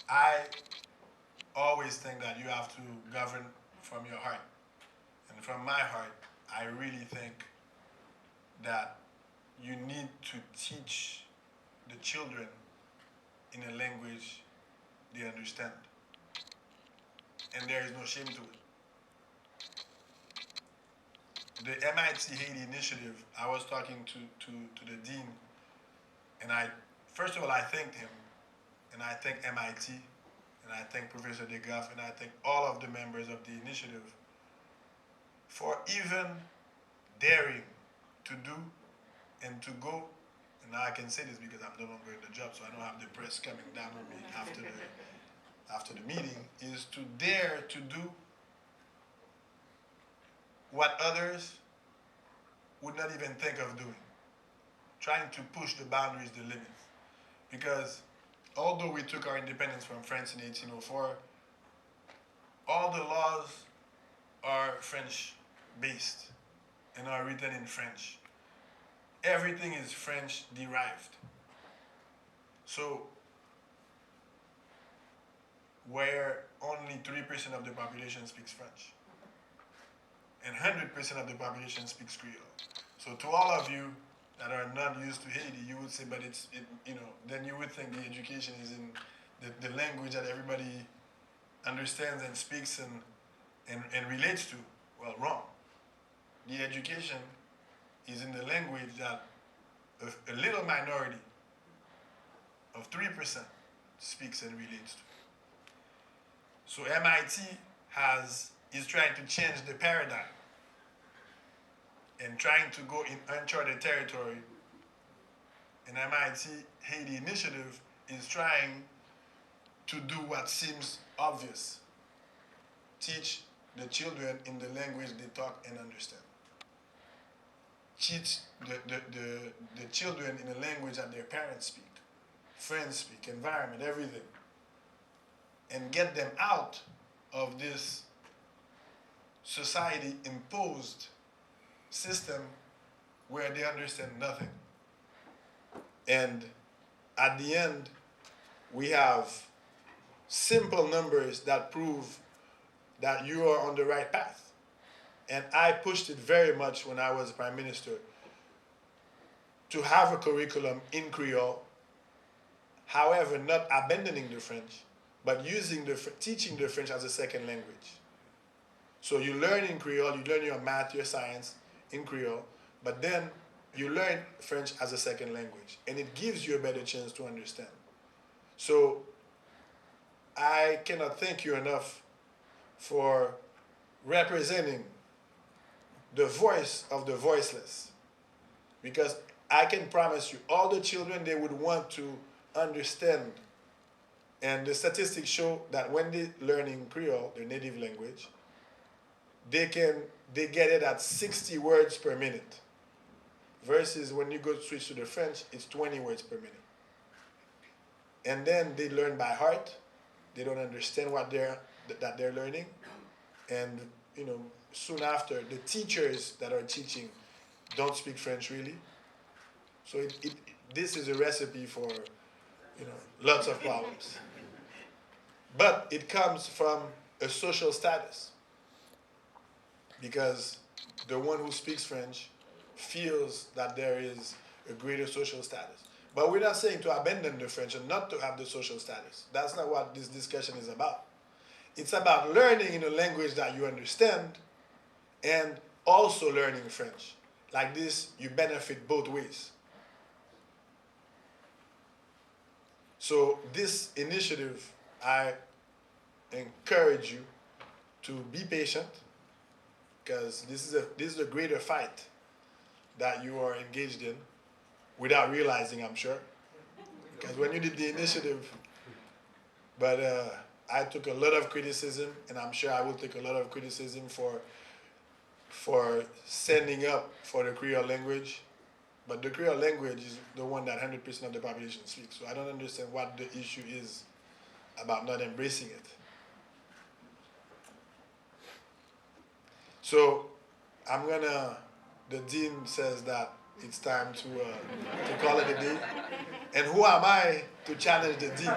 I always think that you have to govern from your heart. And from my heart, I really think that you need to teach the children in a language they understand. And there is no shame to it. The MIT-Haiti Initiative, I was talking to the dean, and first of all, I thanked him, and I thank MIT, and I thank Professor DeGraff, and I thank all of the members of the initiative for even daring to do and to go. And now I can say this because I'm no longer in the job, so I don't have the press coming down on me after the meeting, is to dare to do what others would not even think of doing. Trying to push the boundaries, the limits. Because although we took our independence from France in 1804, all the laws are French based and are written in French. Everything is French derived. So, where only 3% of the population speaks French and 100% of the population speaks Creole. So, to all of you that are not used to Haiti, you would say, but then you would think the education is in the language that everybody understands and speaks and relates to. Well, wrong. The education is in the language that a little minority of 3% speaks and relates to. So MIT is trying to change the paradigm and trying to go in uncharted territory. And MIT Haiti Initiative is trying to do what seems obvious. Teach the children in the language they talk and understand. Teach the children in a language that their parents speak, friends speak, environment, everything. And get them out of this society imposed system where they understand nothing. And at the end, we have simple numbers that prove that you are on the right path. And I pushed it very much when I was prime minister to have a curriculum in Creole, however, not abandoning the French, but teaching the French as a second language. So you learn in Creole, you learn your math, your science in Creole, but then you learn French as a second language, and it gives you a better chance to understand. So I cannot thank you enough for representing the voice of the voiceless, because I can promise you all the children, they would want to understand. And the statistics show that when they learn in Creole, their native language, they get it at 60 words per minute. Versus when you go switch to the French, it's 20 words per minute. And then they learn by heart. They don't understand that they're learning. And soon after, the teachers that are teaching don't speak French really. So this is a recipe for lots of problems. But it comes from a social status, because the one who speaks French feels that there is a greater social status. But we're not saying to abandon the French and not to have the social status. That's not what this discussion is about. It's about learning in a language that you understand and also learning French. Like this, you benefit both ways. So this initiative, I encourage you to be patient, because this is a greater fight that you are engaged in without realizing, I'm sure. Because when you did the initiative, but I took a lot of criticism, and I'm sure I will take a lot of criticism for standing up for the Creole language. But the Creole language is the one that 100% of the population speaks. So I don't understand what the issue is about not embracing it. So the dean says that it's time to call it a day. And who am I to challenge the deep?